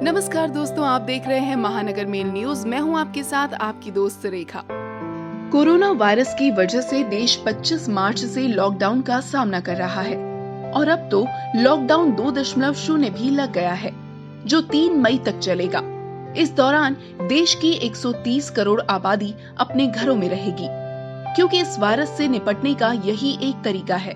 नमस्कार दोस्तों, आप देख रहे हैं महानगर मेल न्यूज। मैं हूं आपके साथ आपकी दोस्त रेखा। कोरोना वायरस की वजह से देश 25 मार्च से लॉकडाउन का सामना कर रहा है और अब तो लॉकडाउन 2.0 भी लग गया है, जो 3 मई तक चलेगा। इस दौरान देश की 130 करोड़ आबादी अपने घरों में रहेगी, क्योंकि इस वायरस से निपटने का यही एक तरीका है।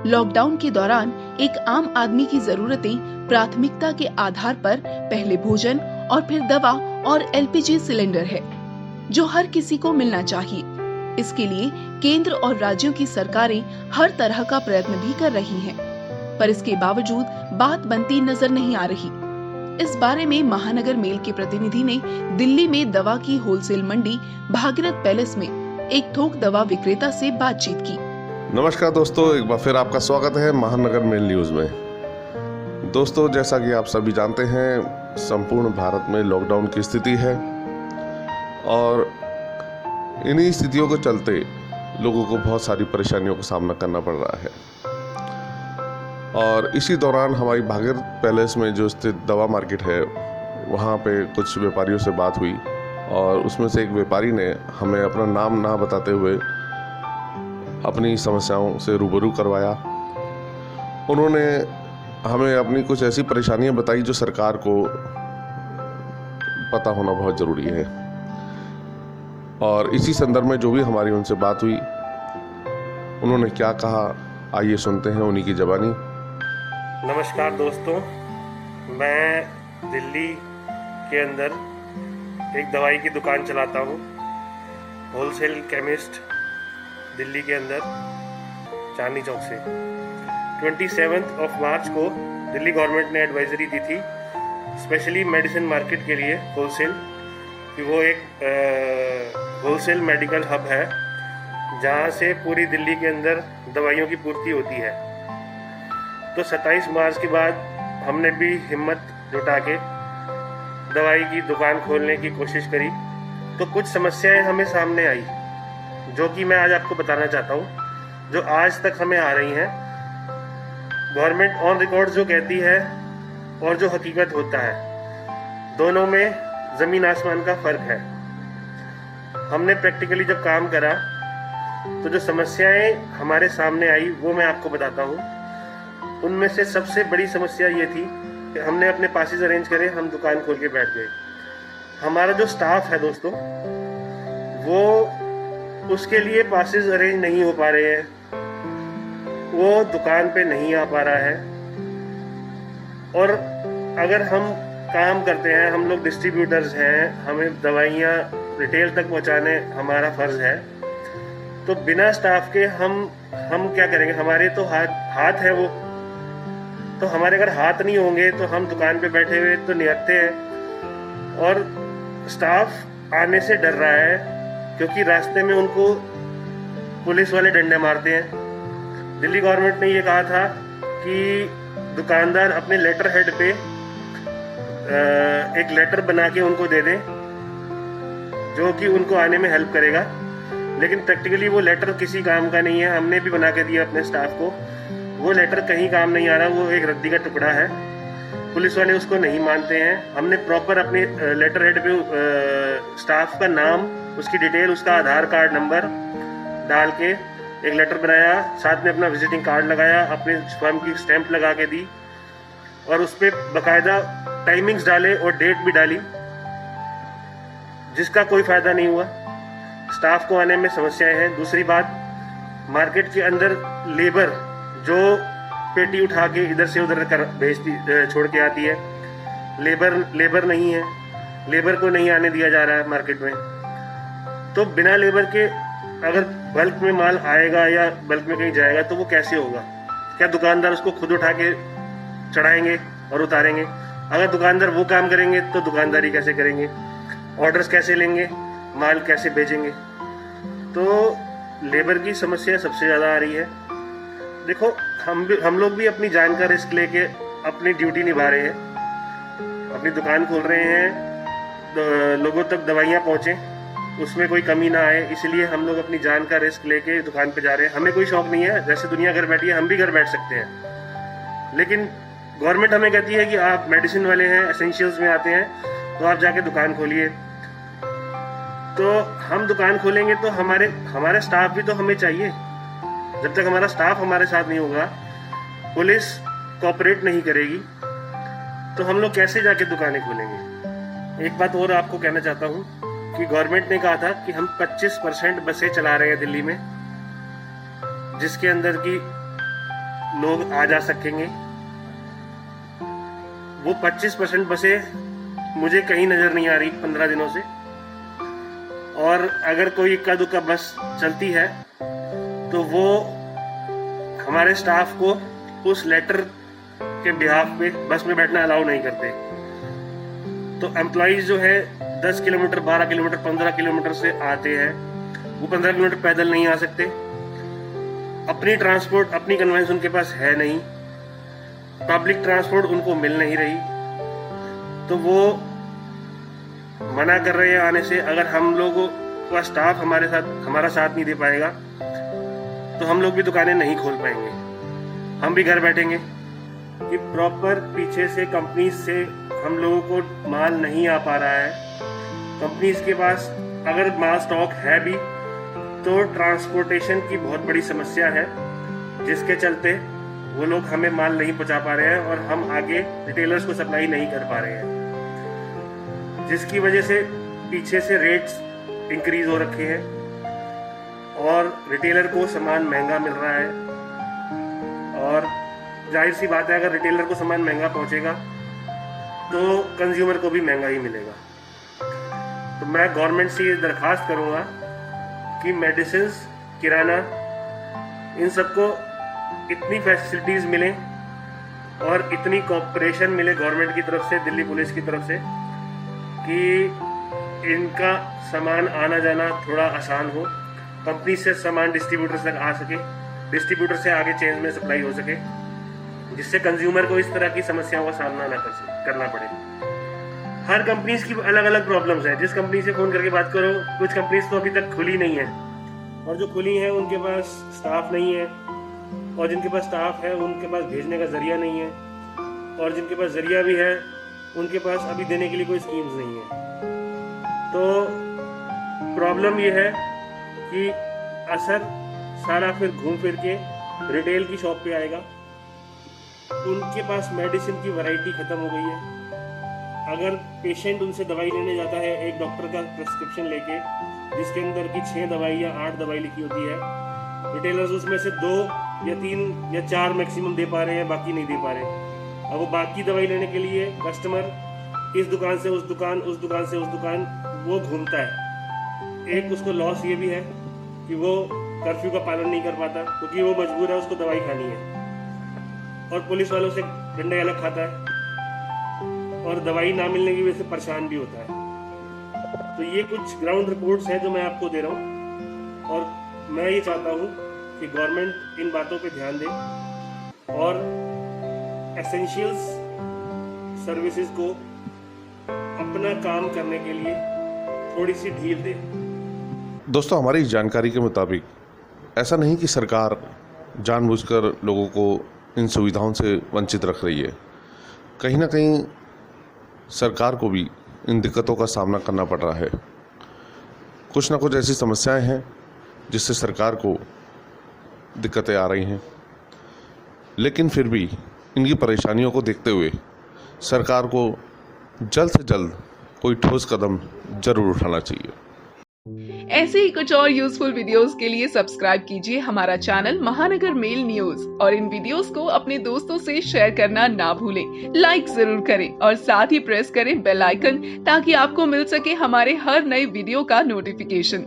लॉकडाउन के दौरान एक आम आदमी की जरूरतें प्राथमिकता के आधार पर पहले भोजन और फिर दवा और एलपीजी सिलेंडर है, जो हर किसी को मिलना चाहिए। इसके लिए केंद्र और राज्यों की सरकारें हर तरह का प्रयत्न भी कर रही हैं, पर इसके बावजूद बात बनती नजर नहीं आ रही। इस बारे में महानगर मेल के प्रतिनिधि ने दिल्ली में दवा की होलसेल मंडी भागीरथ पैलेस में एक थोक दवा विक्रेता से बातचीत की। नमस्कार दोस्तों, एक बार फिर आपका स्वागत है महानगर मेल न्यूज़ में। दोस्तों, जैसा कि आप सभी जानते हैं, संपूर्ण भारत में लॉकडाउन की स्थिति है और इन्हीं स्थितियों के चलते लोगों को बहुत सारी परेशानियों का सामना करना पड़ रहा है। और इसी दौरान हमारी भागीरथ पैलेस में जो स्थित दवा मार्केट है, वहाँ पे कुछ व्यापारियों से बात हुई और उसमें से एक व्यापारी ने हमें अपना नाम ना बताते हुए अपनी समस्याओं से रूबरू करवाया। उन्होंने हमें अपनी कुछ ऐसी परेशानियां बताई जो सरकार को पता होना बहुत ज़रूरी है। और इसी संदर्भ में जो भी हमारी उनसे बात हुई, उन्होंने क्या कहा, आइए सुनते हैं उन्हीं की ज़बानी। नमस्कार दोस्तों, मैं दिल्ली के अंदर एक दवाई की दुकान चलाता हूँ, होलसेल केमिस्ट दिल्ली के अंदर चांदनी चौक से। 27 मार्च को दिल्ली गवर्नमेंट ने एडवाइजरी दी थी स्पेशली मेडिसिन मार्केट के लिए होलसेल, कि वो एक होलसेल मेडिकल हब है जहाँ से पूरी दिल्ली के अंदर दवाइयों की पूर्ति होती है। तो 27 मार्च के बाद हमने भी हिम्मत जुटा के दवाई की दुकान खोलने की कोशिश करी। तो कुछ समस्याएं हमें सामने आई, जो कि मैं आज आपको बताना चाहता हूँ, जो आज तक हमें आ रही हैं। गवर्नमेंट ऑन रिकॉर्ड जो कहती है और जो हकीकत होता है, दोनों में ज़मीन आसमान का फ़र्क है। हमने प्रैक्टिकली जब काम करा तो जो समस्याएं हमारे सामने आई वो मैं आपको बताता हूँ। उनमें से सबसे बड़ी समस्या ये थी कि हमने अपने पासेस अरेंज करे, हम दुकान खोल के बैठ गए। हमारा जो स्टाफ है दोस्तों, वो उसके लिए पासेस अरेंज नहीं हो पा रहे हैं, वो दुकान पे नहीं आ पा रहा है। और अगर हम काम करते हैं, हम लोग डिस्ट्रीब्यूटर्स हैं, हमें दवाइयाँ रिटेल तक पहुंचाने हमारा फ़र्ज़ है, तो बिना स्टाफ के हम क्या करेंगे? हमारे तो हाथ है वो, तो हमारे अगर हाथ नहीं होंगे तो हम दुकान पे बैठे हुए तो निहत्थे हैं। और स्टाफ आने से डर रहा है क्योंकि रास्ते में उनको पुलिस वाले डंडे मारते हैं। दिल्ली गवर्नमेंट ने ये कहा था कि दुकानदार अपने लेटर हेड पे एक लेटर बना के उनको दे दें, जो कि उनको आने में हेल्प करेगा। लेकिन प्रैक्टिकली वो लेटर किसी काम का नहीं है। हमने भी बना के दिया अपने स्टाफ को, वो लेटर कहीं काम नहीं आ रहा, वो एक रद्दी का टुकड़ा है। पुलिस वाले उसको नहीं मानते हैं। हमने प्रॉपर अपने लेटर हेड पे स्टाफ का नाम, उसकी डिटेल, उसका आधार कार्ड नंबर डाल के एक लेटर बनाया, साथ में अपना विजिटिंग कार्ड लगाया, अपने फर्म की स्टैंप लगा के दी और उस पर बाकायदा टाइमिंग्स डाले और डेट भी डाली, जिसका कोई फायदा नहीं हुआ। स्टाफ को आने में समस्याएं हैं। दूसरी बात, मार्केट के अंदर लेबर जो पेटी उठा के इधर से उधर कर भेजती, छोड़ के आती है, लेबर नहीं है, लेबर को नहीं आने दिया जा रहा है मार्केट में। तो बिना लेबर के अगर बल्क में माल आएगा या बल्क में कहीं जाएगा तो वो कैसे होगा? क्या दुकानदार उसको खुद उठा के चढ़ाएंगे और उतारेंगे? अगर दुकानदार वो काम करेंगे तो दुकानदारी कैसे करेंगे? ऑर्डर्स कैसे लेंगे? माल कैसे भेजेंगे? तो लेबर की समस्या सबसे ज़्यादा आ रही है। देखो, हम लोग भी अपनी जान का रिस्क लेके अपनी ड्यूटी निभा रहे हैं, अपनी दुकान खोल रहे हैं, लोगों तक दवाइयाँ पहुँचें, उसमें कोई कमी ना आए, इसलिए हम लोग अपनी जान का रिस्क लेके दुकान पे जा रहे हैं। हमें कोई शौक नहीं है, जैसे दुनिया घर बैठी है हम भी घर बैठ सकते हैं, लेकिन गवर्नमेंट हमें कहती है कि आप मेडिसिन वाले हैं, एसेंशियल्स में आते हैं, तो आप जाके दुकान खोलिए। तो हम दुकान खोलेंगे तो हमारे स्टाफ भी तो हमें चाहिए। जब तक हमारा स्टाफ हमारे साथ नहीं होगा, पुलिस कोऑपरेट नहीं करेगी, तो हम लोग कैसे जाके दुकानें खोलेंगे। एक बात और आपको कहना चाहता हूँ कि गवर्नमेंट ने कहा था कि हम 25% बसें चला रहे हैं दिल्ली में, जिसके अंदर की लोग आ जा सकेंगे। वो 25% बसें मुझे कहीं नजर नहीं आ रही 15 दिनों से। और अगर कोई इक्का दुक्का बस चलती है तो वो हमारे स्टाफ को उस लेटर के बिहाफ पे बस में बैठना अलाउ नहीं करते। तो एम्प्लॉइज जो है 10 किलोमीटर, 12 किलोमीटर, 15 किलोमीटर से आते हैं, वो 15 किलोमीटर पैदल नहीं आ सकते। अपनी ट्रांसपोर्ट, अपनी कन्वेंस उनके पास है नहीं, पब्लिक ट्रांसपोर्ट उनको मिल नहीं रही, तो वो मना कर रहे हैं आने से। अगर हम लोगों का स्टाफ हमारा साथ नहीं दे पाएगा तो हम लोग भी दुकानें नहीं खोल पाएंगे, हम भी घर बैठेंगे। कि प्रॉपर पीछे से कंपनीज से हम लोगों को माल नहीं आ पा रहा है। कंपनीज के पास अगर माल स्टॉक है भी तो ट्रांसपोर्टेशन की बहुत बड़ी समस्या है, जिसके चलते वो लोग हमें माल नहीं पहुंचा पा रहे हैं और हम आगे रिटेलर्स को सप्लाई नहीं कर पा रहे हैं, जिसकी वजह से पीछे से रेट्स इंक्रीज हो रखे हैं और रिटेलर को सामान महंगा मिल रहा है। और जाहिर सी बात है, अगर रिटेलर को सामान महंगा पहुंचेगा तो कंज्यूमर को भी महंगा ही मिलेगा। तो मैं गवर्नमेंट से ये दरखास्त करूंगा कि मेडिसिन, किराना, इन सबको इतनी फैसिलिटीज मिले और इतनी कोऑपरेशन मिले गवर्नमेंट की तरफ से, दिल्ली पुलिस की तरफ से, कि इनका सामान आना जाना थोड़ा आसान हो, कंपनी से सामान डिस्ट्रीब्यूटर्स तक आ सके, डिस्ट्रीब्यूटर से आगे चेन में सप्लाई हो सके, जिससे कंज्यूमर को इस तरह की समस्याओं का सामना ना करना पड़े। हर कंपनीज की अलग अलग प्रॉब्लम्स हैं। जिस कंपनी से फोन करके बात करो, कुछ कंपनीज तो अभी तक खुली नहीं है, और जो खुली है उनके पास स्टाफ नहीं है, और जिनके पास स्टाफ है उनके पास भेजने का जरिया नहीं है, और जिनके पास जरिया भी है उनके पास अभी देने के लिए कोई स्कीम्स नहीं है। तो प्रॉब्लम ये है कि असर सारा फिर घूम फिर के रिटेल की शॉप पे आएगा। उनके पास मेडिसिन की वैरायटी खत्म हो गई है। अगर पेशेंट उनसे दवाई लेने जाता है एक डॉक्टर का प्रिस्क्रिप्शन लेके, जिसके अंदर की 6 दवाई या 8 दवाई लिखी होती है, रिटेलर्स उसमें से 2 या 3 या 4 मैक्सिमम दे पा रहे हैं, बाकी नहीं दे पा रहे। अब वो बाकी दवाई लेने के लिए कस्टमर इस दुकान से उस दुकान, उस दुकान से उस दुकान वो घूमता है। एक उसको लॉस ये भी है कि वो कर्फ्यू का पालन नहीं कर पाता, क्योंकि वो मजबूर है, उसको दवाई खानी है, और पुलिस वालों से डंडे अलग खाता है, और दवाई ना मिलने की वजह से परेशान भी होता है। तो ये कुछ ग्राउंड रिपोर्ट्स हैं जो मैं आपको दे रहा हूँ, और मैं ये चाहता हूँ कि गवर्नमेंट इन बातों पे ध्यान दे और एसेंशियल्स सर्विसेज को अपना काम करने के लिए थोड़ी सी ढील दे। दोस्तों, हमारी जानकारी के मुताबिक ऐसा नहीं कि सरकार जानबूझकर लोगों को इन सुविधाओं से वंचित रख रही है। कहीं ना कहीं सरकार को भी इन दिक्कतों का सामना करना पड़ रहा है। कुछ ना कुछ ऐसी समस्याएं हैं जिससे सरकार को दिक्कतें आ रही हैं, लेकिन फिर भी इनकी परेशानियों को देखते हुए सरकार को जल्द से जल्द कोई ठोस कदम जरूर उठाना चाहिए। ऐसे ही कुछ और यूजफुल वीडियोस के लिए सब्सक्राइब कीजिए हमारा चैनल महानगर मेल न्यूज, और इन वीडियोस को अपने दोस्तों से शेयर करना ना भूलें। लाइक जरूर करें और साथ ही प्रेस करें बेल आइकन, ताकि आपको मिल सके हमारे हर नए वीडियो का नोटिफिकेशन।